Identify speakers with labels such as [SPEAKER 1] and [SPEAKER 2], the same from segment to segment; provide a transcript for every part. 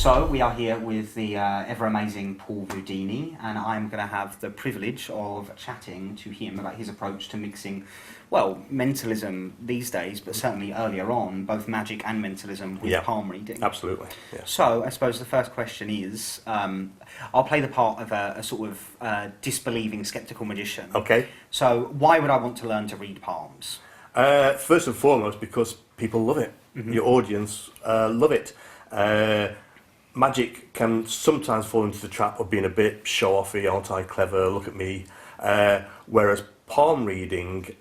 [SPEAKER 1] So we are here with the ever-amazing Paul Voodini, and I'm going to have the privilege of chatting to him about his approach to mixing, well, mentalism these days, but certainly earlier on, both magic and mentalism with palm reading.
[SPEAKER 2] Absolutely. Yeah.
[SPEAKER 1] So I suppose the first question is, I'll play the part of a sort of disbelieving, sceptical magician.
[SPEAKER 2] Okay.
[SPEAKER 1] So why would I want to learn to read palms?
[SPEAKER 2] First and foremost, because people love it. Mm-hmm. Your audience love it. Magic can sometimes fall into the trap of being a bit show-offy, aren't I clever, look at me. Whereas palm reading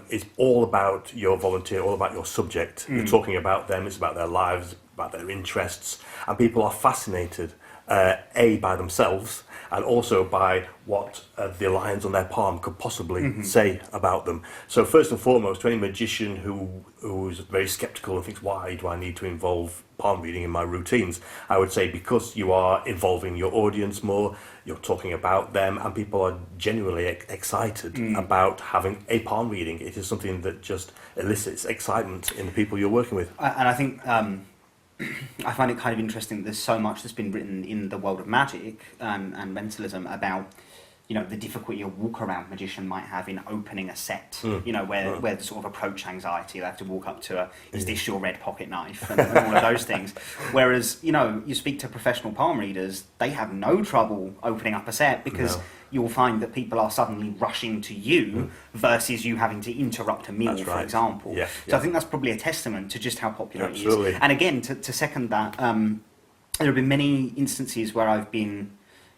[SPEAKER 2] is all about your volunteer, all about your subject. You're talking about them, it's about their lives, about their interests, and people are fascinated, by themselves, and also by what the lines on their palm could possibly say about them. So first and foremost, to any magician who's very sceptical and thinks, why do I need to involve palm reading in my routines? I would say because you are involving your audience more, you're talking about them, and people are genuinely excited about having a palm reading. It is something that just elicits excitement in the people you're working with.
[SPEAKER 1] And I think I find it kind of interesting that there's so much that's been written in the world of magic and mentalism about, you know, the difficulty a walk-around magician might have in opening a set, you know, where the sort of approach anxiety, they have to walk up to is this your red pocket knife, and all of those things. Whereas, you know, you speak to professional palm readers, they have no trouble opening up a set because you'll find that people are suddenly rushing to you versus you having to interrupt a meal, for example.
[SPEAKER 2] Yeah,
[SPEAKER 1] so I think that's probably a testament to just how popular it
[SPEAKER 2] Absolutely.
[SPEAKER 1] is. And again, to second that, there have been many instances where I've been,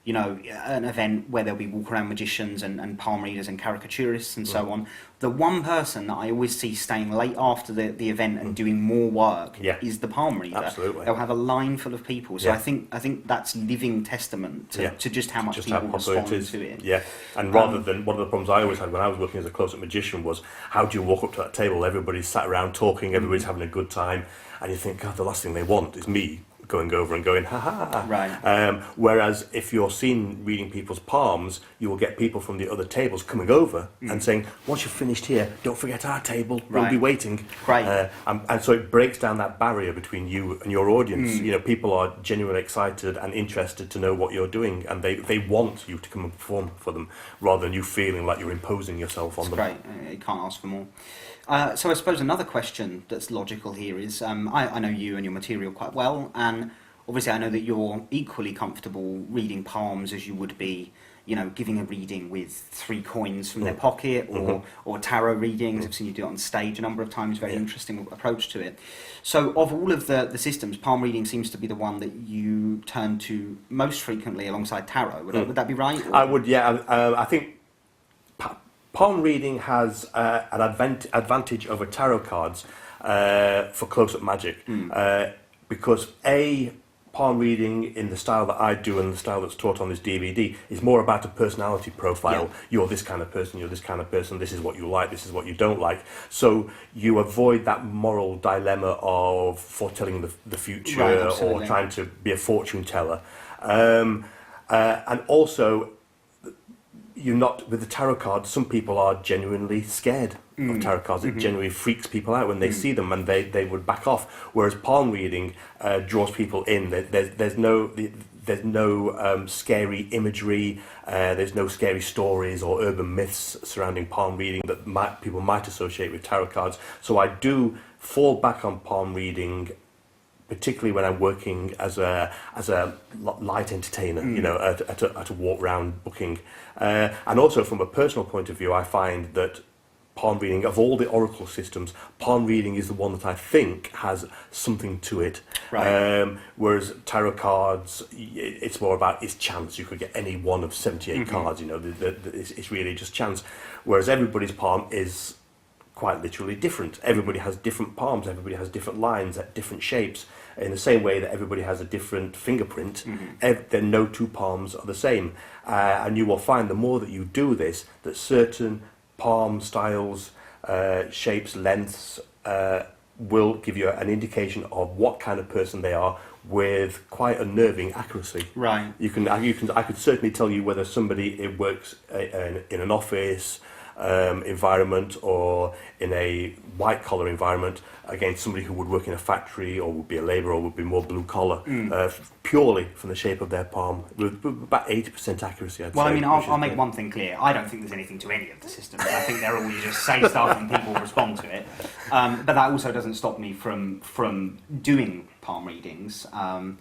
[SPEAKER 1] you know, an event where there'll be walk-around magicians and palm readers and caricaturists and so on. The one person that I always see staying late after the event and doing more work is the palm reader.
[SPEAKER 2] Absolutely.
[SPEAKER 1] They'll have a line full of people. So I think that's living testament to just how much people respond to it.
[SPEAKER 2] Yeah, and rather than, one of the problems I always had when I was working as a close-up magician was, how do you walk up to that table, everybody's sat around talking, everybody's having a good time, and you think, God, the last thing they want is me going over and going, ha ha.
[SPEAKER 1] Right.
[SPEAKER 2] Whereas if you're seen reading people's palms, you will get people from the other tables coming over and saying, once you've finished here, don't forget our table, we'll be waiting.
[SPEAKER 1] Right.
[SPEAKER 2] And so it breaks down that barrier between you and your audience. You know, people are genuinely excited and interested to know what you're doing, and they want you to come and perform for them, rather than you feeling like you're imposing yourself on them.
[SPEAKER 1] Great, you can't ask for more. So I suppose another question that's logical here is, I know you and your material quite well, and obviously I know that you're equally comfortable reading palms as you would be, you know, giving a reading with 3 coins from their pocket, or tarot readings. I've seen you do it on stage a number of times, very interesting approach to it. So of all of the systems, palm reading seems to be the one that you turn to most frequently alongside tarot. Would that be right?
[SPEAKER 2] I would, I think palm reading has an advantage over tarot cards for close-up magic, because palm reading in the style that I do and the style that's taught on this DVD is more about a personality profile. You're this kind of person, you're this kind of person, this is what you like, this is what you don't like. So you avoid that moral dilemma of foretelling the future or trying to be a fortune teller. And also, you're not, with the tarot cards, some people are genuinely scared of tarot cards. It genuinely freaks people out when they see them, and they would back off. Whereas palm reading draws people in. There's no scary imagery, there's no scary stories or urban myths surrounding palm reading that people might associate with tarot cards. So I do fall back on palm reading, particularly when I'm working as a light entertainer, you know, at a walk round booking, and also from a personal point of view, I find that palm reading, of all the oracle systems, palm reading is the one that I think has something to it.
[SPEAKER 1] Right.
[SPEAKER 2] Whereas tarot cards, it's more about its chance. You could get any one of 78 cards. You know, it's really just chance. Whereas everybody's palm is quite literally different. Everybody has different palms, everybody has different lines at different shapes, in the same way that everybody has a different fingerprint. Then no 2 palms are the same, and you will find the more that you do this, that certain palm styles, shapes, lengths will give you an indication of what kind of person they are with quite unnerving accuracy.
[SPEAKER 1] Right.
[SPEAKER 2] I could certainly tell you whether somebody works in an office, environment or in a white collar environment against somebody who would work in a factory or would be a labourer or would be more blue collar, purely from the shape of their palm, with about 80% accuracy, I'd say.
[SPEAKER 1] Well, I mean, I'll make one thing clear. I don't think there's anything to any of the systems. I think they're all you just say stuff and people respond to it. But that also doesn't stop me from doing palm readings and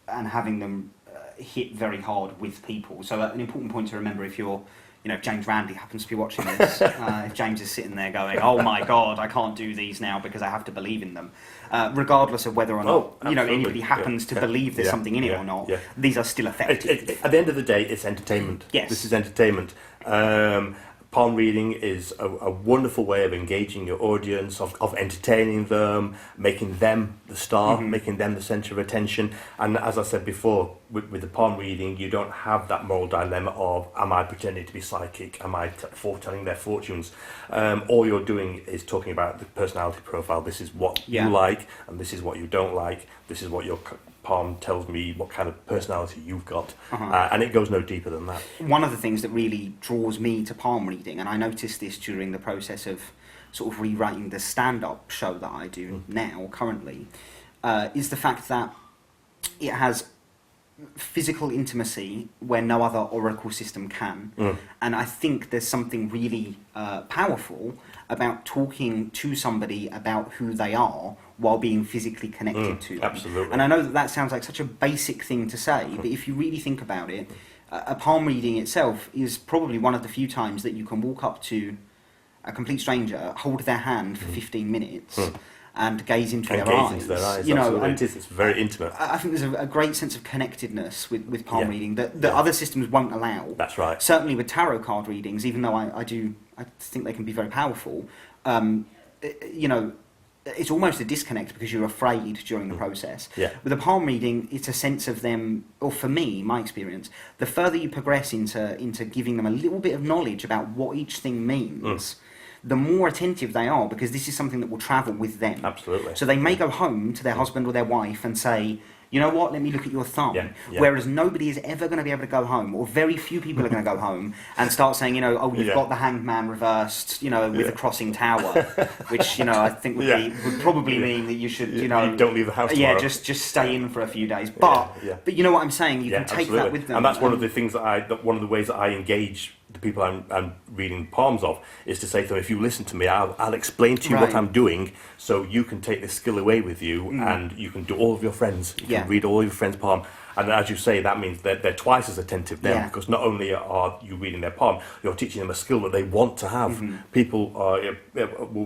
[SPEAKER 1] having them hit very hard with people. So an important point to remember if you're, if James Randi happens to be watching this, if James is sitting there going, oh my God, I can't do these now because I have to believe in them, regardless of whether or not, anybody happens to believe there's something in it or not, these are still effective.
[SPEAKER 2] At the end of the day, it's entertainment.
[SPEAKER 1] Yes.
[SPEAKER 2] This is entertainment. Palm reading is a wonderful way of engaging your audience, of entertaining them, making them the star, making them the centre of attention. And as I said before, with the palm reading, you don't have that moral dilemma of, am I pretending to be psychic? Am I foretelling their fortunes? All you're doing is talking about the personality profile. This is what you like, and this is what you don't like. This is what your palm tells me what kind of personality you've got, and it goes no deeper than that.
[SPEAKER 1] One of the things that really draws me to palm reading, and I noticed this during the process of sort of rewriting the stand-up show that I do now, currently, is the fact that it has physical intimacy where no other oracle system can. And I think there's something really powerful about talking to somebody about who they are while being physically connected to them.
[SPEAKER 2] Absolutely.
[SPEAKER 1] And I know that sounds like such a basic thing to say, but if you really think about it, a palm reading itself is probably one of the few times that you can walk up to a complete stranger, hold their hand for 15 minutes, and gaze into their eyes.
[SPEAKER 2] Into their eyes,
[SPEAKER 1] and
[SPEAKER 2] it's very intimate.
[SPEAKER 1] I think there's a great sense of connectedness with palm reading that other systems won't allow.
[SPEAKER 2] That's right.
[SPEAKER 1] Certainly with tarot card readings, even though I think they can be very powerful, it's almost a disconnect because you're afraid during the process. With a palm reading, it's a sense of them, or for me, my experience, the further you progress into giving them a little bit of knowledge about what each thing means, the more attentive they are, because this is something that will travel with them.
[SPEAKER 2] Absolutely.
[SPEAKER 1] So they may go home to their husband or their wife and say, you know what, let me look at your thumb. Whereas nobody is ever going to be able to go home, or very few people are going to go home and start saying, you've got the Hanged Man reversed, with a crossing tower, which, I think would probably mean that you should,
[SPEAKER 2] you don't leave the house tomorrow.
[SPEAKER 1] just stay in for a few days. But you know what I'm saying, you can take that with them.
[SPEAKER 2] And that's one of the things one of the ways that I engage the people I'm reading palms of, is to say to them, if you listen to me, I'll explain to you what I'm doing, so you can take this skill away with you, and you can do all of your friends. You can read all of your friends' palm. And as you say, that means they're twice as attentive now, because not only are you reading their palm, you're teaching them a skill that they want to have. People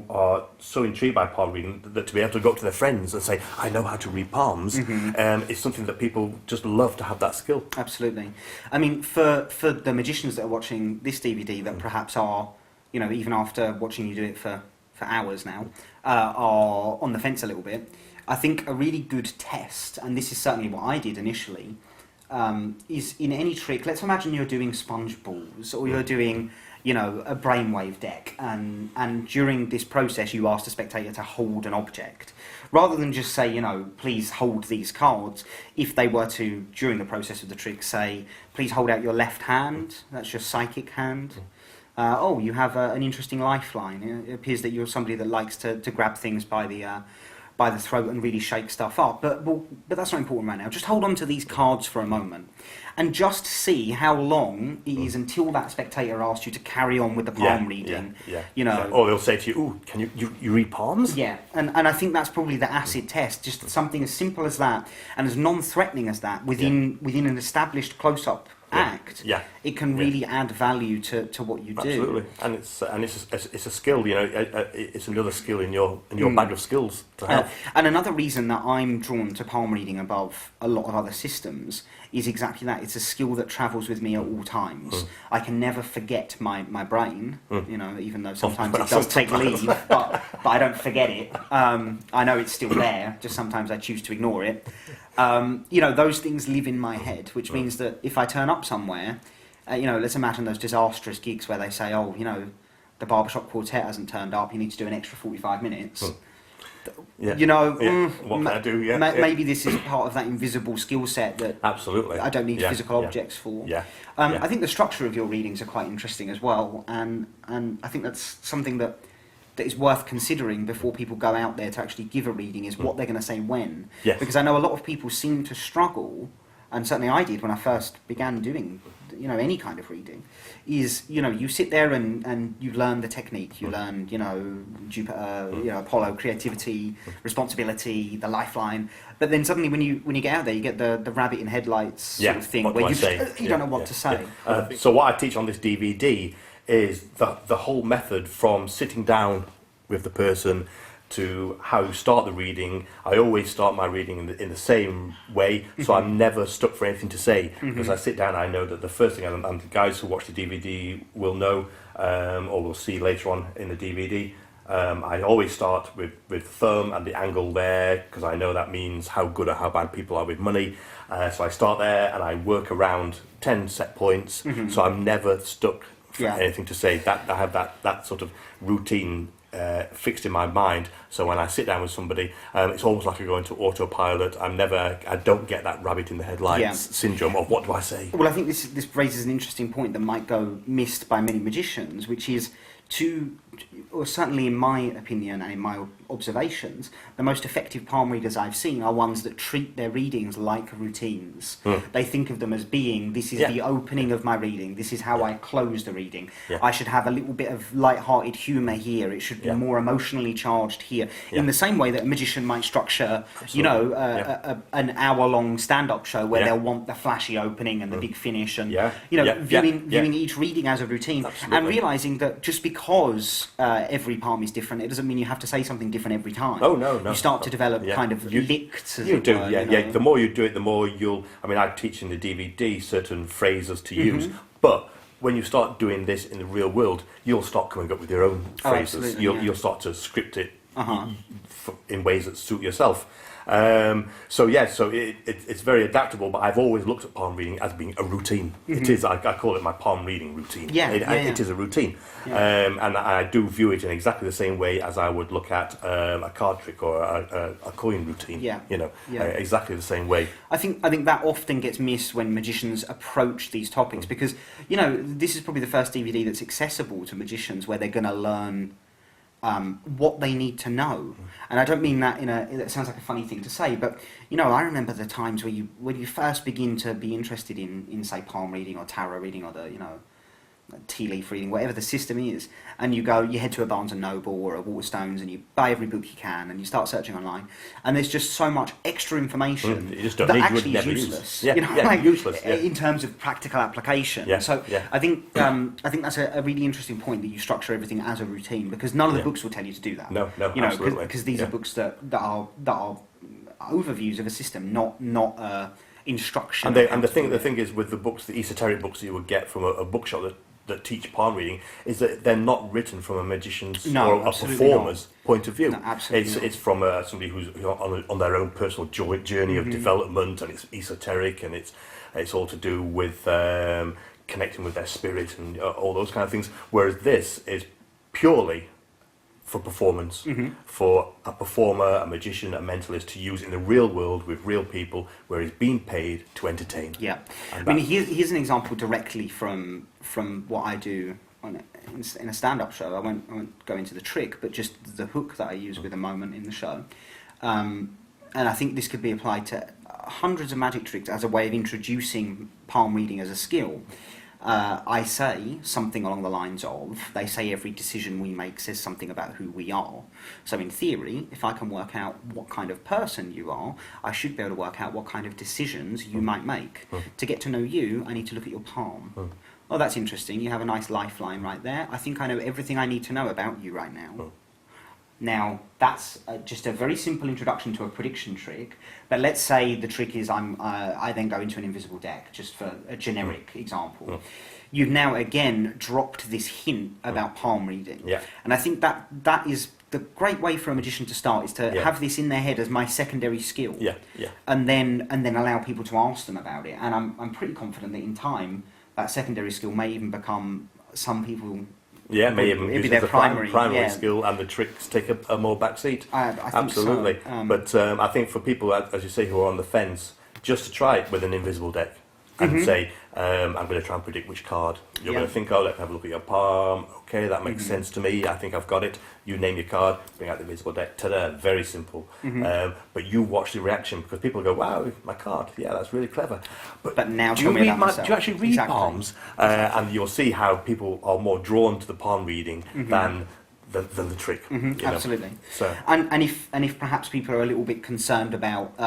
[SPEAKER 2] are so intrigued by palm reading that to be able to go up to their friends and say, I know how to read palms, is something that people just love to have that skill.
[SPEAKER 1] Absolutely. I mean, for the magicians that are watching this DVD that perhaps are, even after watching you do it for hours now, are on the fence a little bit, I think a really good test, and this is certainly what I did initially, is in any trick. Let's imagine you're doing sponge balls, or you're doing, a brainwave deck, and during this process you ask the spectator to hold an object. Rather than just say, please hold these cards, if they were to, during the process of the trick, say, please hold out your left hand, that's your psychic hand. You have an interesting lifeline. It appears that you're somebody that likes to grab things by the throat and really shake stuff up. But that's not important right now. Just hold on to these cards for a moment and just see how long it is until that spectator asks you to carry on with the palm reading.
[SPEAKER 2] Or they'll say to you, ooh, can you read palms?
[SPEAKER 1] Yeah, and I think that's probably the acid test, just something as simple as that and as non-threatening as that within an established close-up act, it can really add value to what you do.
[SPEAKER 2] Absolutely, and it's a skill. It's another skill in your bag of skills to have.
[SPEAKER 1] And another reason that I'm drawn to palm reading above a lot of other systems is exactly that. It's a skill that travels with me at all times. I can never forget my brain. Even though sometimes it does take leave, but I don't forget it. I know it's still there. Just sometimes I choose to ignore it. Those things live in my head, which means that if I turn up somewhere, let's imagine those disastrous gigs where they say, the barbershop quartet hasn't turned up, you need to do an extra 45 minutes.
[SPEAKER 2] Yeah.
[SPEAKER 1] You know,
[SPEAKER 2] What can I do? Yeah.
[SPEAKER 1] Maybe this is part of that invisible skill set that
[SPEAKER 2] Absolutely.
[SPEAKER 1] I don't need physical
[SPEAKER 2] Yeah.
[SPEAKER 1] objects for.
[SPEAKER 2] Yeah.
[SPEAKER 1] I think the structure of your readings are quite interesting as well, and I think that's something that is worth considering before people go out there to actually give a reading, is what they're going to say when.
[SPEAKER 2] Yes.
[SPEAKER 1] Because I know a lot of people seem to struggle, and certainly I did when I first began doing, any kind of reading, is, you sit there and you learn the technique, you learn, Jupiter, Apollo, creativity, responsibility, the lifeline, but then suddenly when you get out there, you get the rabbit in headlights sort of thing, where you don't know what to say.
[SPEAKER 2] So what I teach on this DVD is the whole method, from sitting down with the person to how you start the reading. I always start my reading in the same way, so I'm never stuck for anything to say, because I sit down, I know that the first thing, and the guys who watch the DVD will know, or will see later on in the DVD, I always start with thumb and the angle there, because I know that means how good or how bad people are with money. So I start there and I work around 10 set points, so I'm never stuck for anything to say. That I have that sort of routine fixed in my mind, so when I sit down with somebody, it's almost like I go into autopilot. I don't get that rabbit in the headlights syndrome of what do I say.
[SPEAKER 1] Well, I think this raises an interesting point that might go missed by many magicians, which is or certainly in my opinion and in my observations, the most effective palm readers I've seen are ones that treat their readings like routines. They think of them as being, this is the opening of my reading, this is how I close the reading. I should have a little bit of light-hearted humour here, it should be more emotionally charged here. In the same way that a magician might structure, an hour-long stand-up show where they'll want the flashy opening and the big finish, and viewing each reading as a routine.
[SPEAKER 2] Absolutely.
[SPEAKER 1] And realising that just because every palm is different, it doesn't mean you have to say something different every time.
[SPEAKER 2] Oh, no.
[SPEAKER 1] You start to develop kind of licks, as
[SPEAKER 2] you
[SPEAKER 1] it
[SPEAKER 2] do,
[SPEAKER 1] were,
[SPEAKER 2] yeah. The more you do it, the more you'll... I mean, I teach in the DVD certain phrases to use, but when you start doing this in the real world, you'll start coming up with your own phrases. You'll start to script it in ways that suit yourself. So it's very adaptable, but I've always looked at palm reading as being a routine. It is. I call it my palm reading routine. It is a routine, and I do view it in exactly the same way as I would look at a card trick or a coin routine. Exactly the same way.
[SPEAKER 1] I think that often gets missed when magicians approach these topics, because this is probably the first DVD that's accessible to magicians, where they're going to learn what they need to know. And I don't mean that it sounds like a funny thing to say, but I remember the times when you first begin to be interested in say palm reading or tarot reading or the tea leaf reading, whatever the system is, and you head to a Barnes and Noble or a Waterstones and you buy every book you can and you start searching online, and there's just so much extra information
[SPEAKER 2] you just don't
[SPEAKER 1] that
[SPEAKER 2] need,
[SPEAKER 1] actually is useless. Useless in terms of practical application. I think that's a really interesting point, that you structure everything as a routine, because none of the books will tell you to do that.
[SPEAKER 2] No, absolutely.
[SPEAKER 1] Because these are books that are overviews of a system, not instruction.
[SPEAKER 2] And the thing is, with the books, the esoteric books that you would get from a bookshop that teach palm reading, is that they're not written from a magician's or a performer's point of view.
[SPEAKER 1] No, absolutely
[SPEAKER 2] it's from somebody who's on their own personal journey of development, and it's esoteric, and it's all to do with connecting with their spirit and all those kind of things. Whereas this is purely for performance, for a performer, a magician, a mentalist to use in the real world with real people, where he's being paid to entertain.
[SPEAKER 1] Here's an example directly from what I do in a stand-up show. I won't go into the trick, but just the hook that I use with a moment in the show. And I think this could be applied to hundreds of magic tricks as a way of introducing palm reading as a skill. I say something along the lines of, they say every decision we make says something about who we are. So in theory, if I can work out what kind of person you are, I should be able to work out what kind of decisions you might make. To get to know you, I need to look at your palm. Oh, that's interesting. You have a nice lifeline right there. I think I know everything I need to know about you right now. Now, that's just a very simple introduction to a prediction trick, but let's say the trick is I then go into an invisible deck, just for a generic example. You've now, again, dropped this hint about palm reading. And I think that is the great way for a magician to start, is to have this in their head as my secondary skill. And then allow people to ask them about it. And I'm pretty confident that in time, that secondary skill may even become, some people
[SPEAKER 2] Yeah, maybe even
[SPEAKER 1] it'd
[SPEAKER 2] use
[SPEAKER 1] be
[SPEAKER 2] it
[SPEAKER 1] their
[SPEAKER 2] as a primary skill, and the tricks take a more back seat.
[SPEAKER 1] I think
[SPEAKER 2] Absolutely.
[SPEAKER 1] so.
[SPEAKER 2] But I think for people, as you say, who are on the fence, just to try it with an invisible deck and say, I'm going to try and predict which card. You're going to think, oh, let's have a look at your palm. Okay, that makes sense to me. I think I've got it. You name your card, bring out the invisible deck. Ta-da, very simple. But you watch the reaction, because people go, wow, my card. Yeah, that's really clever.
[SPEAKER 1] But now
[SPEAKER 2] do
[SPEAKER 1] tell
[SPEAKER 2] you
[SPEAKER 1] me
[SPEAKER 2] read
[SPEAKER 1] about myself.
[SPEAKER 2] Do you actually read
[SPEAKER 1] Exactly.
[SPEAKER 2] palms? And you'll see how people are more drawn to the palm reading than the trick. You know?
[SPEAKER 1] Absolutely.
[SPEAKER 2] So.
[SPEAKER 1] And if perhaps people are a little bit concerned about,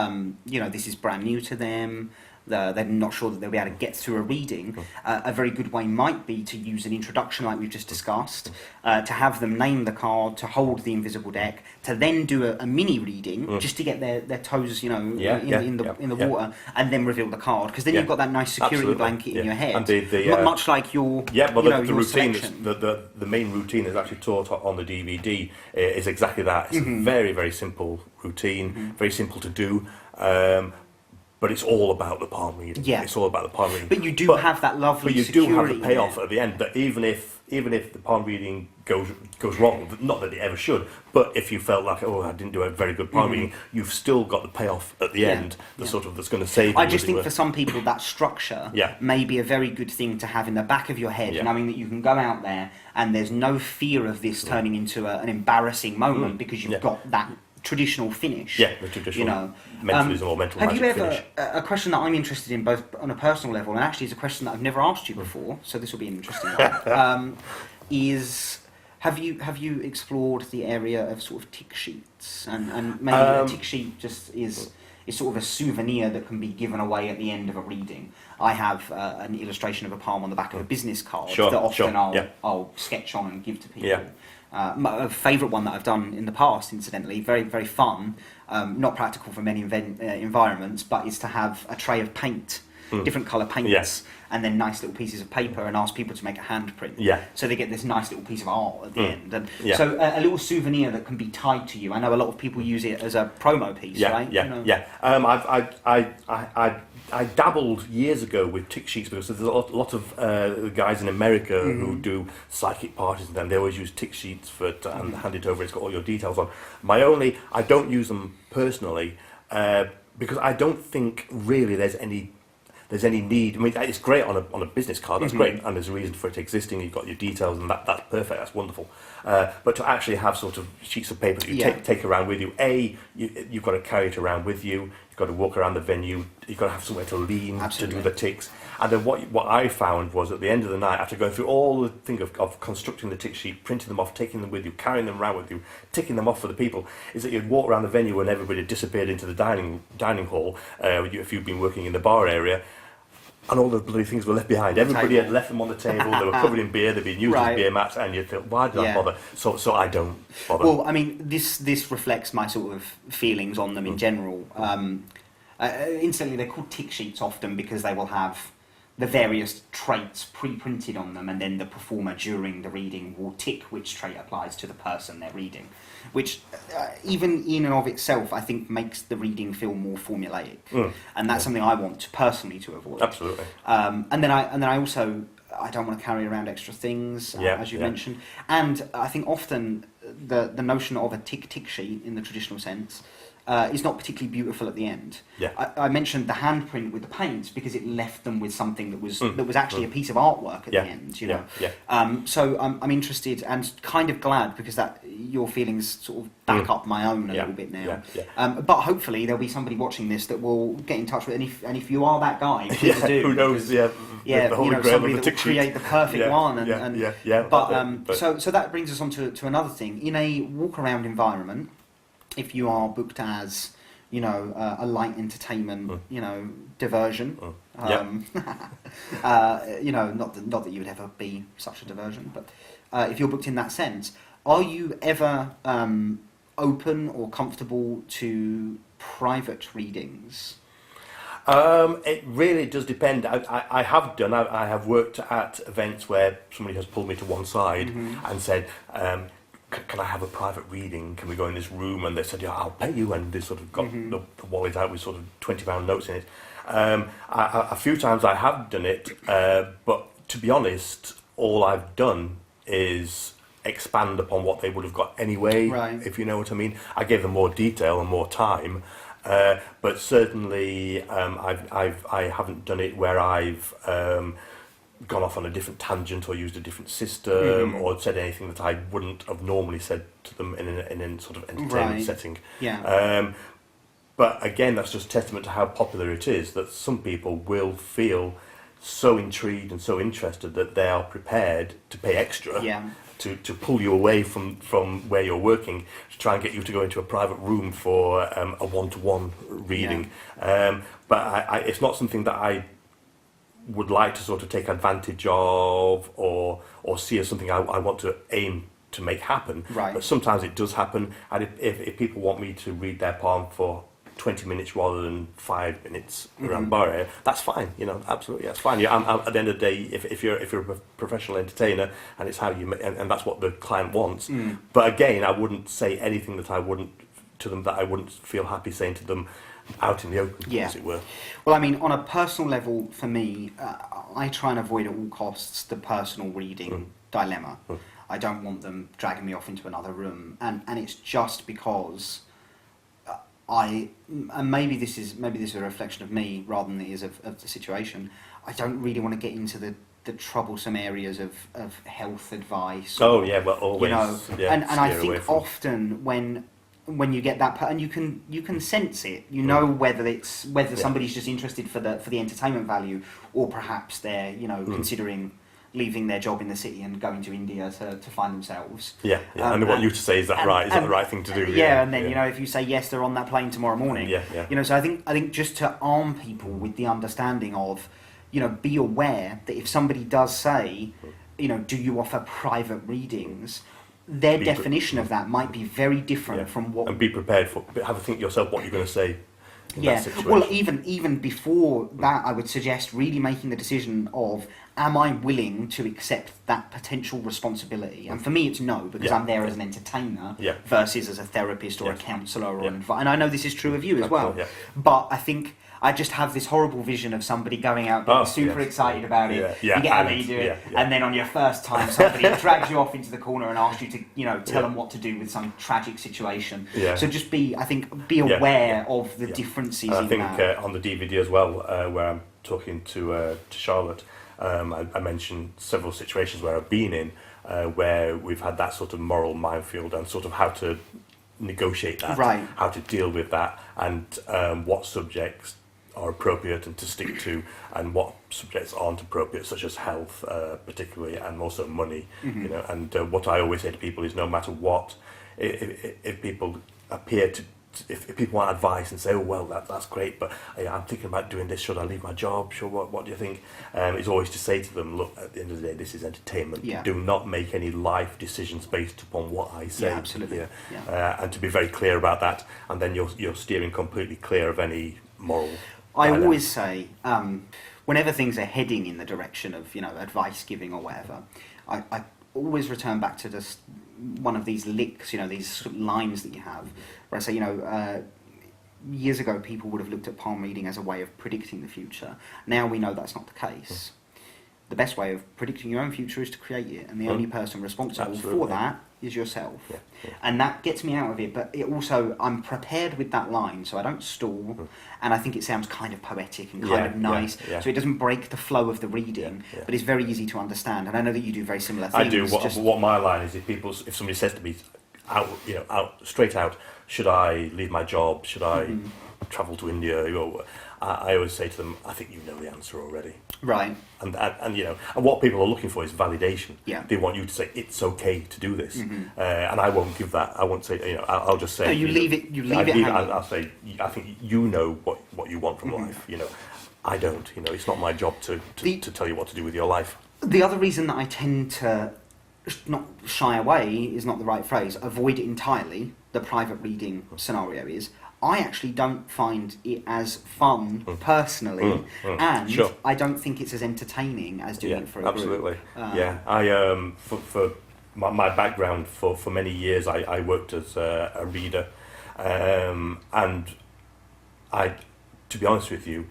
[SPEAKER 1] this is brand new to them, they're not sure that they'll be able to get through a reading, a very good way might be to use an introduction like we've just discussed, to have them name the card, to hold the invisible deck, to then do a mini reading, just to get their toes, in the water, and then reveal the card, because then you've got that nice security blanket in your head, and much like your
[SPEAKER 2] the routine,
[SPEAKER 1] selection.
[SPEAKER 2] the main routine that's actually taught on the DVD is exactly that. It's a very, very simple routine, very simple to do. But it's all about the palm reading.
[SPEAKER 1] Yeah.
[SPEAKER 2] It's all about the palm reading.
[SPEAKER 1] But you do have that lovely
[SPEAKER 2] But you
[SPEAKER 1] security
[SPEAKER 2] do have the payoff
[SPEAKER 1] there.
[SPEAKER 2] at the end, that even if the palm reading goes wrong, not that it ever should, but if you felt like, oh, I didn't do a very good palm reading, you've still got the payoff at the end, that's going to save you.
[SPEAKER 1] I just think for some people that structure
[SPEAKER 2] Yeah.
[SPEAKER 1] may be a very good thing to have in the back of your head,
[SPEAKER 2] Yeah.
[SPEAKER 1] knowing that you can go out there and there's no fear of this turning into an embarrassing moment because you've got that traditional finish.
[SPEAKER 2] Yeah, the traditional mentalism or mental magic
[SPEAKER 1] Have you
[SPEAKER 2] finish.
[SPEAKER 1] ever, a question that I'm interested in both on a personal level, and actually it's a question that I've never asked you before, so this will be an interesting one, is have you explored the area of sort of tick sheets? And maybe a tick sheet just is sort of a souvenir that can be given away at the end of a reading. I have an illustration of a palm on the back of a business card that often I'll sketch on and give to people.
[SPEAKER 2] Yeah.
[SPEAKER 1] A favourite one that I've done in the past, incidentally, very, very fun, not practical for many environments, but is to have a tray of paint, different colour paints, and then nice little pieces of paper, and ask people to make a handprint.
[SPEAKER 2] Yeah.
[SPEAKER 1] So they get this nice little piece of art at the end. And so a little souvenir that can be tied to you. I know a lot of people use it as a promo piece, right?
[SPEAKER 2] I dabbled years ago with tick sheets, because there's a lot of guys in America who do psychic parties, and then they always use tick sheets and hand it over. It's got all your details on. I don't use them personally because I don't think really there's any need. I mean, it's great on a business card. That's great, and there's a reason for it existing. You've got your details, and that's perfect. That's wonderful. But to actually have sort of sheets of paper that you take around with you, you've got to carry it around with you. You've got to walk around the venue. You've got to have somewhere to lean to do the ticks. And then what I found was at the end of the night, after going through all the thing of constructing the tick sheet, printing them off, taking them with you, carrying them around with you, ticking them off for the people, is that you'd walk around the venue and everybody had disappeared into the dining hall, if you'd been working in the bar area, and all the bloody things were left behind. Everybody had left them on the table. They were covered in beer. They'd been used as beer mats, and you'd think, why did I bother? So I don't bother.
[SPEAKER 1] Well, I mean, this reflects my sort of feelings on them in general. Instantly, they're called tick sheets often because they will have the various traits pre-printed on them, and then the performer during the reading will tick which trait applies to the person they're reading, which even in and of itself I think makes the reading feel more formulaic, and that's something I want personally to avoid.
[SPEAKER 2] Absolutely.
[SPEAKER 1] And then I also I don't want to carry around extra things, as you mentioned, and I think often the notion of a tick sheet in the traditional sense is not particularly beautiful at the end.
[SPEAKER 2] Yeah.
[SPEAKER 1] I mentioned the handprint with the paints because it left them with something that was actually a piece of artwork at the end. You know. So I'm interested and kind of glad because that your feelings sort of back up my own a little bit now. But hopefully there'll be somebody watching this that will get in touch with, and if you are that guy, please do.
[SPEAKER 2] Who knows?
[SPEAKER 1] The Holy Grail somebody that will create the perfect one. So that brings us on to another thing. In a walk-around environment, if you are booked as, a light entertainment, diversion, not that you would ever be such a diversion, but if you're booked in that sense, are you ever open or comfortable to private readings?
[SPEAKER 2] It really does depend. I have done. I have worked at events where somebody has pulled me to one side and said, can I have a private reading? Can we go in this room? And they said, yeah, I'll pay you. And they sort of got the wallet out with sort of £20 notes in it. A few times I have done it, but to be honest, all I've done is expand upon what they would have got anyway,
[SPEAKER 1] Right.
[SPEAKER 2] if you know what I mean. I gave them more detail and more time, but certainly I haven't done it where I've gone off on a different tangent or used a different system or said anything that I wouldn't have normally said to them in a sort of entertainment setting.
[SPEAKER 1] Yeah.
[SPEAKER 2] But again, that's just testament to how popular it is, that some people will feel so intrigued and so interested that they are prepared to pay extra to pull you away from where you're working, to try and get you to go into a private room for a one-to-one reading. But it's not something that I would like to sort of take advantage of or see as something I want to aim to make happen.
[SPEAKER 1] Right.
[SPEAKER 2] But sometimes it does happen, and if people want me to read their poem for 20 minutes rather than 5 minutes around bar area, that's fine, absolutely, that's fine. I'm, at the end of the day, if you're a professional entertainer and it's how you and that's what the client wants. But again, I wouldn't say anything that I wouldn't feel happy saying to them out in the open, as it were.
[SPEAKER 1] Well, I mean, on a personal level, for me, I try and avoid at all costs the personal reading dilemma. I don't want them dragging me off into another room, and it's just because and maybe this is a reflection of me rather than it is of the situation. I don't really want to get into the troublesome areas of health advice.
[SPEAKER 2] Oh yeah, well always.
[SPEAKER 1] And I think often when you get that, and you can sense it. You know whether somebody's just interested for the entertainment value, or perhaps they're considering leaving their job in the city and going to India to find themselves.
[SPEAKER 2] And they want you to say, is that right? Is that the right thing to do?
[SPEAKER 1] And then if you say yes, they're on that plane tomorrow morning. So I think just to arm people with the understanding of, be aware that if somebody does say, do you offer private readings, their definition of that might be very different from what.
[SPEAKER 2] And be prepared have a think yourself what you're going to say. That situation.
[SPEAKER 1] Well, even before that, I would suggest really making the decision of, am I willing to accept that potential responsibility? And for me, it's no, because I'm there as an entertainer versus as a therapist or a counsellor or an advisor. And I know this is true of you as well. But I think I just have this horrible vision of somebody going out being super excited about it. You get out there, you do it, and then on your first time, somebody drags you off into the corner and asks you to, tell them what to do with some tragic situation. So just be aware of the differences.
[SPEAKER 2] And I think
[SPEAKER 1] in that.
[SPEAKER 2] On the DVD as well, where I'm talking to Charlotte, I mentioned several situations where I've been in, where we've had that sort of moral minefield and sort of how to negotiate that, how to deal with that, and what subjects are appropriate and to stick to, and what subjects aren't appropriate, such as health, particularly, and also money. And what I always say to people is, no matter what, if people appear to. If people want advice and say, oh well, that's great, but I'm thinking about doing this, should I leave my job? Sure, what do you think? It's always to say to them, look, at the end of the day, this is entertainment. Do not make any life decisions based upon what I say.
[SPEAKER 1] Absolutely.
[SPEAKER 2] And to be very clear about that, and then you're steering completely clear of any moral.
[SPEAKER 1] I always say, whenever things are heading in the direction of advice giving or whatever, I always return back to just one of these licks, these sort of lines that you have, where I say, years ago people would have looked at palm reading as a way of predicting the future. Now we know that's not the case. The best way of predicting your own future is to create it, and the only person responsible for that is yourself. And that gets me out of it, but it also, I'm prepared with that line, so I don't stall, and I think it sounds kind of poetic and kind of nice, so it doesn't break the flow of the reading, but it's very easy to understand, and I know that you do very similar things.
[SPEAKER 2] I do. What my line is, if somebody says to me, straight out, should I leave my job? Should I travel to India? I always say to them, I think you know the answer already.
[SPEAKER 1] Right.
[SPEAKER 2] And what people are looking for is validation. They want you to say it's okay to do this, and I won't give that. I won't say, I'll just say.
[SPEAKER 1] No, you leave it. You leave it hanging.
[SPEAKER 2] I'll say, I think you know what you want from life. I don't. It's not my job to tell you what to do with your life.
[SPEAKER 1] The other reason that I tend to not shy away is not the right phrase. Avoid it entirely. The private reading scenario is, I actually don't find it as fun personally, and I don't think it's as entertaining as doing it for a
[SPEAKER 2] absolutely.
[SPEAKER 1] group.
[SPEAKER 2] I for my background for many years, I worked as a reader, and to be honest with you,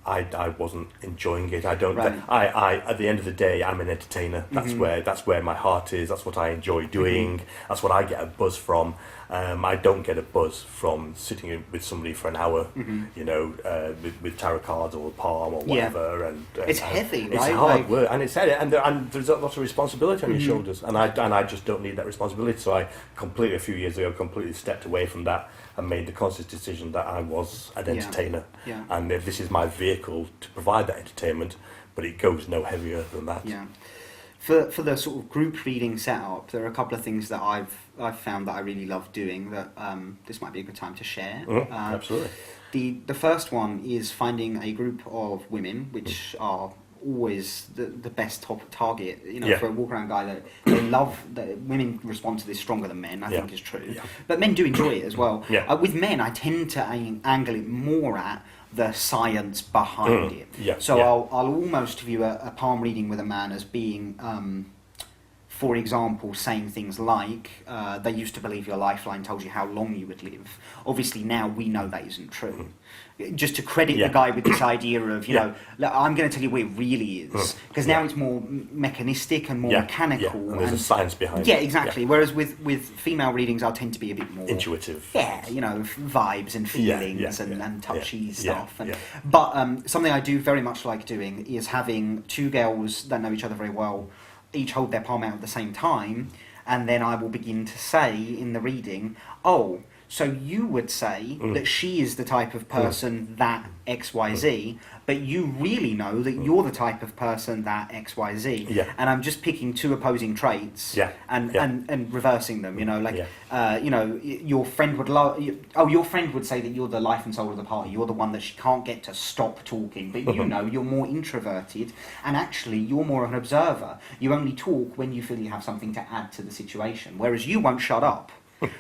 [SPEAKER 2] I wasn't enjoying it. I don't.
[SPEAKER 1] Right.
[SPEAKER 2] I at the end of the day, I'm an entertainer. That's where my heart is. That's what I enjoy doing. That's what I get a buzz from. I don't get a buzz from sitting with somebody for an hour, with tarot cards or palm or whatever. And
[SPEAKER 1] it's heavy, right?
[SPEAKER 2] It's hard work, and and there's a lot of responsibility on your shoulders, and I just don't need that responsibility. So I a few years ago, completely stepped away from that and made the conscious decision that I was an entertainer, and this is my vehicle to provide that entertainment, but it goes no heavier than that.
[SPEAKER 1] Yeah. For the sort of group reading setup, there are a couple of things that I've found that I really love doing that this might be a good time to share.
[SPEAKER 2] Absolutely.
[SPEAKER 1] The first one is finding a group of women, which are always the best target, for a walk around guy that they love. That women respond to this stronger than men, I think is true. But men do enjoy it as well. With men, I tend to angle it more at the science behind it. So I'll almost view a palm reading with a man as being, for example, saying things like, they used to believe your lifeline told you how long you would live. Obviously now we know that isn't true. Just to credit the guy with this idea of, I'm going to tell you what it really is. Because now it's more mechanistic and more mechanical.
[SPEAKER 2] And there's a science behind it.
[SPEAKER 1] Yeah, exactly. Whereas with female readings, I'll tend to be a bit more...
[SPEAKER 2] intuitive.
[SPEAKER 1] Yeah, vibes and feelings and touchy stuff. But something I do very much like doing is having two girls that know each other very well, each hold their palm out at the same time, and then I will begin to say in the reading, so you would say that she is the type of person that XYZ, but you really know that you're the type of person that XYZ. And I'm just picking two opposing traits and reversing them, your friend would your friend would say that you're the life and soul of the party. You're the one that she can't get to stop talking, but you're more introverted, and actually you're more of an observer. You only talk when you feel you have something to add to the situation, whereas you won't shut up.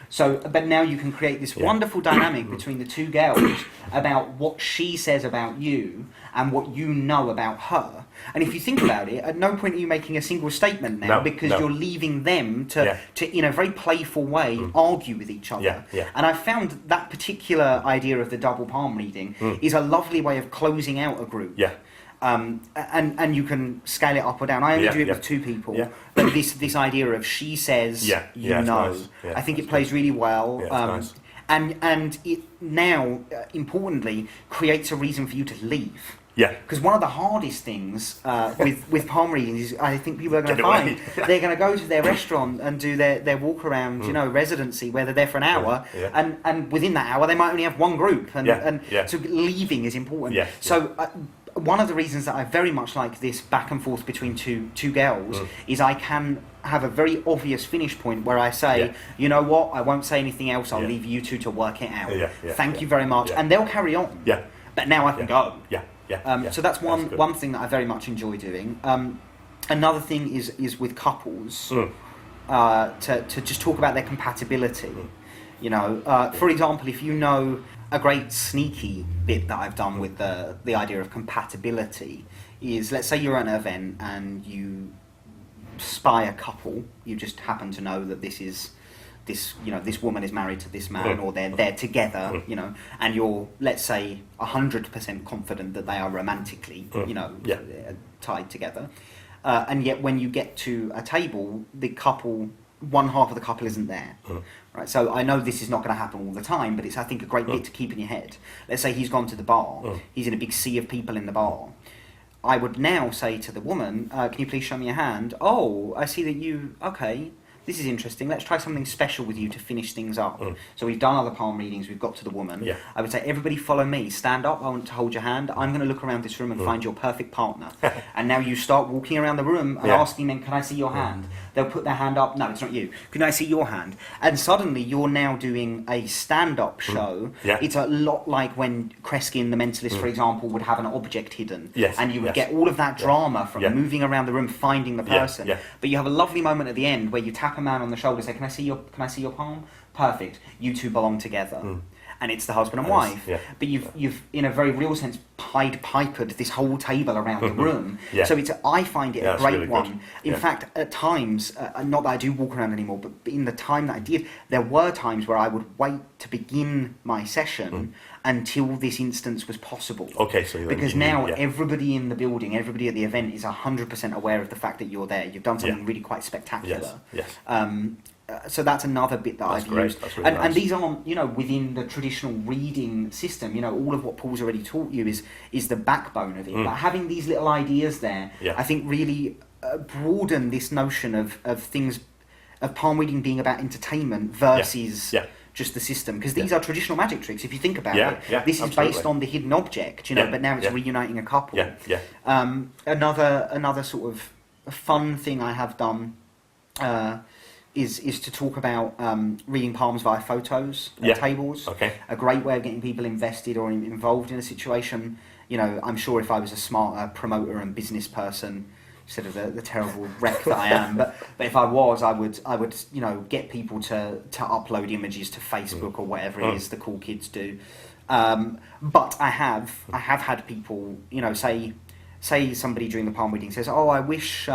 [SPEAKER 1] So, but now you can create this wonderful dynamic between the two girls about what she says about you and what you know about her. And if you think about it, at no point are you making a single statement now, because you're leaving them to in a very playful way, argue with each other. And I found that particular idea of the double palm reading is a lovely way of closing out a group. And you can scale it up or down. I only do it with two people, but this idea of she says, nice. I think it plays really well,
[SPEAKER 2] nice.
[SPEAKER 1] and it now importantly creates a reason for you to leave. Because one of the hardest things with palm readings is I think people are going to find they're going to go to their restaurant and do their walk around, residency, where they're there for an hour, and within that hour they might only have one group, and so leaving is important. So. One of the reasons that I very much like this back and forth between two girls is I can have a very obvious finish point where I say, you know what, I won't say anything else, I'll leave you two to work it out. Thank you very much. And they'll carry on. But now I can go. So that's one thing that I very much enjoy doing. Another thing is with couples, to just talk about their compatibility. For example, if you know... A great sneaky bit that I've done with the idea of compatibility is, let's say you're at an event and you spy a couple. You just happen to know that this woman is married to this man, or they're together, and you're, let's say, 100% confident that they are romantically, tied together. And yet when you get to a table, one half of the couple isn't there. Right, so I know this is not going to happen all the time, but it's, I think, a great bit to keep in your head. Let's say he's gone to the bar. He's in a big sea of people in the bar. I would now say to the woman, can you please show me your hand? Oh, I see that you... Okay, this is interesting. Let's try something special with you to finish things up. So we've done other palm readings. We've got to the woman. I would say, everybody follow me. Stand up. I want to hold your hand. I'm going to look around this room and find your perfect partner. And now you start walking around the room and asking them, can I see your hand? They'll put their hand up. No, it's not you. Can I see your hand? And suddenly you're now doing a stand-up show. It's a lot like when Kreskin, the mentalist, for example, would have an object hidden. And you would get all of that drama from moving around the room, finding the person. But you have a lovely moment at the end where you tap a man on the shoulder and say, can I see your palm? Perfect. You two belong together. and it's the husband and wife.
[SPEAKER 2] Yeah.
[SPEAKER 1] But you've in a very real sense Pied Pipered this whole table around the room.
[SPEAKER 2] Yeah.
[SPEAKER 1] So I find it a
[SPEAKER 2] it's
[SPEAKER 1] great
[SPEAKER 2] really
[SPEAKER 1] one.
[SPEAKER 2] good.
[SPEAKER 1] In
[SPEAKER 2] Yeah.
[SPEAKER 1] fact, at times, not that I do walk around anymore, but in the time that I did, there were times where I would wait to begin my session until this instance was possible.
[SPEAKER 2] Okay, so
[SPEAKER 1] Because now everybody in the building, everybody at the event is 100% aware of the fact that you're there. You've done something really quite spectacular.
[SPEAKER 2] Yes.
[SPEAKER 1] So that's another bit that
[SPEAKER 2] That's
[SPEAKER 1] I've
[SPEAKER 2] great.
[SPEAKER 1] used.
[SPEAKER 2] That's really nice.
[SPEAKER 1] And these aren't, within the traditional reading system, all of what Paul's already taught you is the backbone of it. But having these little ideas there, I think really broaden this notion of things, of palm reading being about entertainment versus just the system. Because these are traditional magic tricks, if you think about it. This is based on the hidden object, but now it's reuniting a couple. Another sort of fun thing I have done is to talk about reading palms via photos at tables.
[SPEAKER 2] Okay.
[SPEAKER 1] A great way of getting people invested or involved in a situation. I'm sure if I was a smarter promoter and business person, instead of the terrible wreck that I am, but if I was, I would get people to upload images to Facebook or whatever it is the cool kids do. But I have had people, say somebody during the palm reading says, "Oh, I wish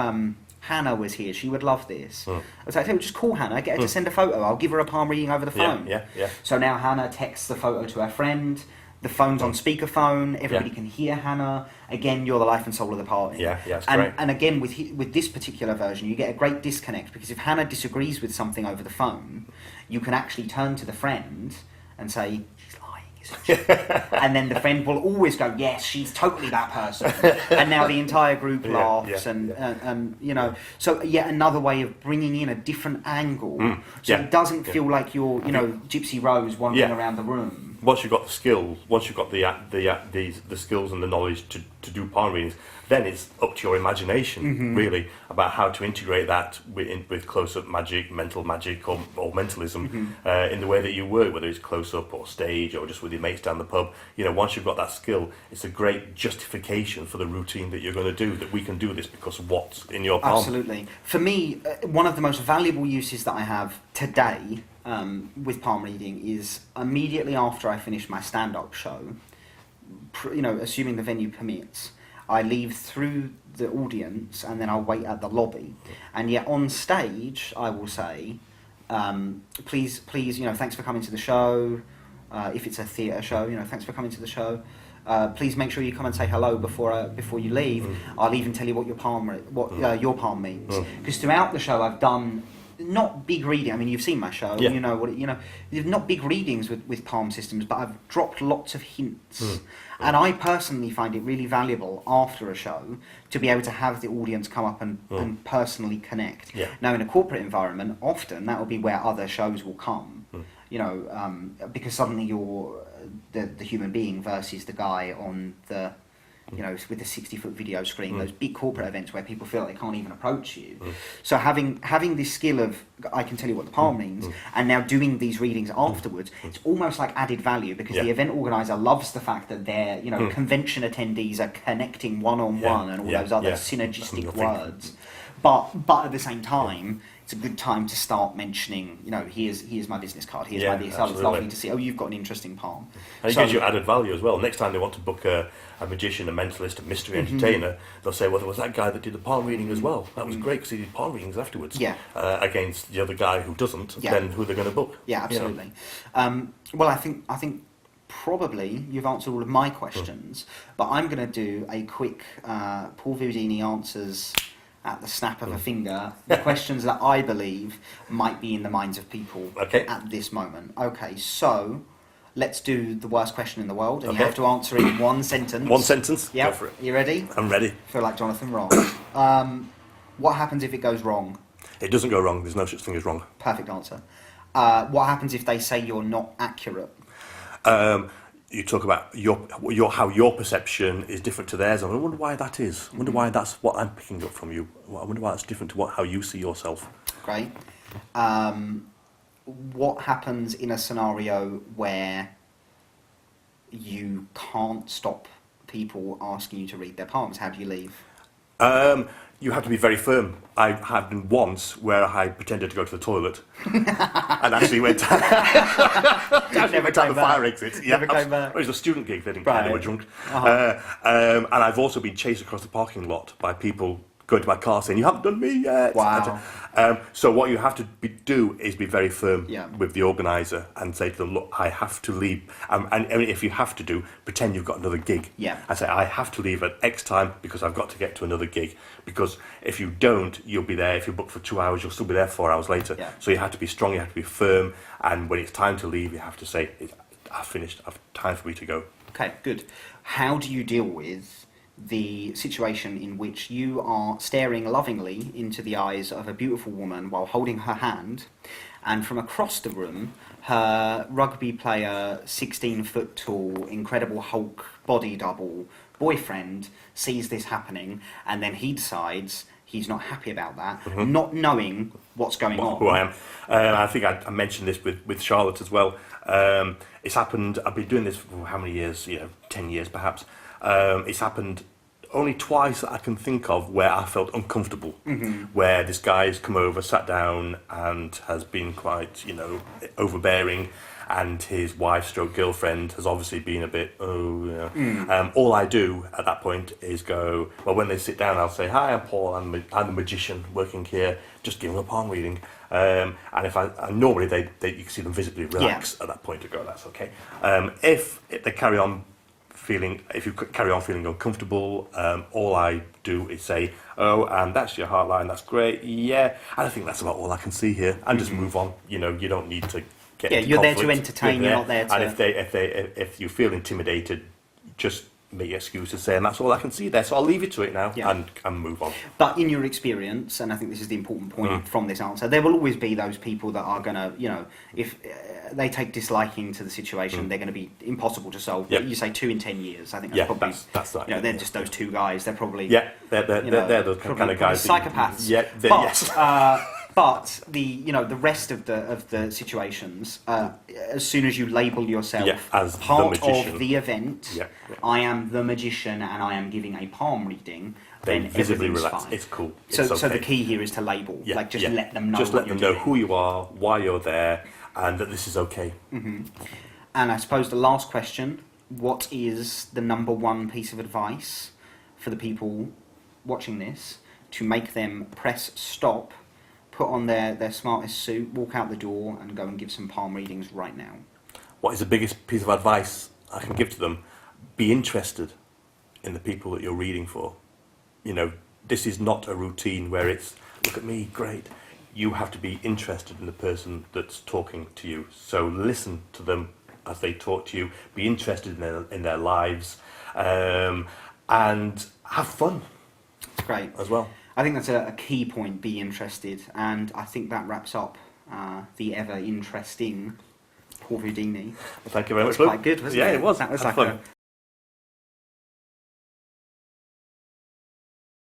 [SPEAKER 1] Hannah was here. She would love this." I was like, "Hey, just call Hannah. Get her to send a photo. I'll give her a palm reading over the phone."
[SPEAKER 2] Yeah.
[SPEAKER 1] So now Hannah texts the photo to her friend. The phone's on speakerphone. Everybody can hear Hannah. Again, you're the life and soul of the party.
[SPEAKER 2] Yeah, it's great.
[SPEAKER 1] And again, with this particular version, you get a great disconnect because if Hannah disagrees with something over the phone, you can actually turn to the friend and say, "She's lying, isn't she?" And then the friend will always go, "Yes, she's totally that person." And now the entire group laughs and so yet another way of bringing in a different angle, so it doesn't feel like you're Gypsy Rose wandering around the room.
[SPEAKER 2] Once you've got the skills, once you've got the skills and the knowledge to do palm readings, then it's up to your imagination really about how to integrate that with close-up magic, mental magic, or mentalism in the way that you work, whether it's close-up or stage or just with your mates down the pub. Once you've got that skill, it's a great justification for the routine that you're going to do. That we can do this because of what's in your palm.
[SPEAKER 1] Absolutely. For me, one of the most valuable uses that I have today with palm reading is immediately after I finish my stand-up show, assuming the venue permits, I leave through the audience and then I'll wait at the lobby. And yet on stage, I will say, please, thanks for coming to the show. If it's a theatre show, thanks for coming to the show. Please make sure you come and say hello before you leave. I'll even tell you what your palm means. Because throughout the show, I've done not big reading. I mean, you've seen my show. You know what not big readings with palm systems, but I've dropped lots of hints. And I personally find it really valuable after a show to be able to have the audience come up and personally connect. Now, in a corporate environment, often that will be where other shows will come. Because suddenly you're the human being versus the guy on the with the 60-foot video screen, those big corporate events where people feel like they can't even approach you. So having this skill of, I can tell you what the palm means, and now doing these readings afterwards, it's almost like added value because the event organizer loves the fact that their convention attendees are connecting one-on-one and all those other synergistic words. But at the same time, it's a good time to start mentioning, here's my business card, here's my this. Oh, it's lovely to see. Oh, you've got an interesting palm.
[SPEAKER 2] And it gives you added value as well. Next time they want to book a magician, a mentalist, a mystery entertainer, they'll say, well, there was that guy that did the palm reading as well. That was great because he did palm readings afterwards. Against the other guy who doesn't, then who they're going to book.
[SPEAKER 1] Yeah, absolutely. Well, I think probably you've answered all of my questions, but I'm going to do a quick Paul Voodini answers at the snap of a finger, the questions that I believe might be in the minds of people at this moment. Okay, so let's do the worst question in the world, and you have to answer in one sentence.
[SPEAKER 2] One sentence?
[SPEAKER 1] Yeah.
[SPEAKER 2] Go for it.
[SPEAKER 1] You ready?
[SPEAKER 2] I'm ready.
[SPEAKER 1] I feel like Jonathan Ross. What happens if it goes wrong?
[SPEAKER 2] It doesn't go wrong. There's no such thing as wrong.
[SPEAKER 1] Perfect answer. What happens if they say you're not accurate?
[SPEAKER 2] You talk about how your perception is different to theirs. I wonder why that is. I wonder why that's what I'm picking up from you. I wonder why that's different to how you see yourself.
[SPEAKER 1] Great. What happens in a scenario where you can't stop people asking you to read their palms? How do you leave?
[SPEAKER 2] You have to be very firm. I had been once where I pretended to go to the toilet and actually went down the fire exit. Yeah,
[SPEAKER 1] Never came back.
[SPEAKER 2] It was a student gig. They didn't care. They were drunk.
[SPEAKER 1] Uh-huh.
[SPEAKER 2] And I've also been chased across the parking lot by people going to my car saying, "You haven't done me yet."
[SPEAKER 1] Wow.
[SPEAKER 2] So what you have to do is be very firm
[SPEAKER 1] Yeah.
[SPEAKER 2] with the organizer and say to them, "Look, I have to leave." And if you have to pretend you've got another gig.
[SPEAKER 1] Yeah.
[SPEAKER 2] I say, "I have to leave at X time because I've got to get to another gig." Because if you don't, you'll be there. If you book for 2 hours, you'll still be there 4 hours later.
[SPEAKER 1] Yeah.
[SPEAKER 2] So you have to be strong. You have to be firm. And when it's time to leave, you have to say, "I've finished. I've time for me to go."
[SPEAKER 1] Okay, good. How do you deal with the situation in which you are staring lovingly into the eyes of a beautiful woman while holding her hand, and from across the room, her rugby player, 16-foot tall, incredible Hulk body double boyfriend sees this happening, and then he decides he's not happy about that, not knowing what's going on?
[SPEAKER 2] Who I am. I think I mentioned this with Charlotte as well. It's happened. I've been doing this for how many years? 10 years perhaps. It's happened only twice that I can think of where I felt uncomfortable, where this guy's come over, sat down, and has been quite, overbearing, and his wife/girlfriend has obviously been a bit, all I do at that point is go, well, when they sit down, I'll say, "Hi, I'm Paul, I'm the magician working here, just giving a palm reading." And if normally they you can see them visibly relax at that point to go, "That's okay." If they carry on feeling uncomfortable, all I do is say, "Oh, and that's your heart line, that's great, yeah." And I think that's about all I can see here, and just move on. You don't need to get into
[SPEAKER 1] you're there to
[SPEAKER 2] conflict.
[SPEAKER 1] entertain, you're not there to...
[SPEAKER 2] And if you feel intimidated, just make excuses, say, "And that's all I can see there, so I'll leave you to it now," and move on.
[SPEAKER 1] But in your experience, and I think this is the important point from this answer, there will always be those people that are going to, if they take disliking to the situation, they're going to be impossible to solve.
[SPEAKER 2] Yep.
[SPEAKER 1] You say 2 in 10 years, I think that's probably...
[SPEAKER 2] That's right.
[SPEAKER 1] They're just those two guys, they're probably...
[SPEAKER 2] Yeah, they're the kind of guys...
[SPEAKER 1] Psychopaths.
[SPEAKER 2] Yeah,
[SPEAKER 1] yes. But the rest of the situations, as soon as you label yourself
[SPEAKER 2] as
[SPEAKER 1] part
[SPEAKER 2] the magician
[SPEAKER 1] of the event, I am the magician and I am giving a palm reading, then
[SPEAKER 2] visibly
[SPEAKER 1] everything's
[SPEAKER 2] relax.
[SPEAKER 1] fine.
[SPEAKER 2] It's cool.
[SPEAKER 1] So,
[SPEAKER 2] It's okay.
[SPEAKER 1] so the key here is to label, let them know.
[SPEAKER 2] Just let them know
[SPEAKER 1] doing.
[SPEAKER 2] who you are, why you're there, and that this is okay.
[SPEAKER 1] And I suppose the last question: what is the number one piece of advice for the people watching this to make them press stop, put on their smartest suit, walk out the door, and go and give some palm readings right now?
[SPEAKER 2] What is the biggest piece of advice I can give to them? Be interested in the people that you're reading for. This is not a routine where it's, "Look at me, great." You have to be interested in the person that's talking to you. So listen to them as they talk to you. Be interested in their lives, and have fun.
[SPEAKER 1] It's great.
[SPEAKER 2] As well.
[SPEAKER 1] I think that's a key point, be interested, and I think that wraps up the ever interesting Paul Voudini.
[SPEAKER 2] Well, thank you very much.
[SPEAKER 1] Quite good, wasn't it?
[SPEAKER 2] Yeah, it was.
[SPEAKER 1] That was
[SPEAKER 2] Had
[SPEAKER 1] like
[SPEAKER 2] fun.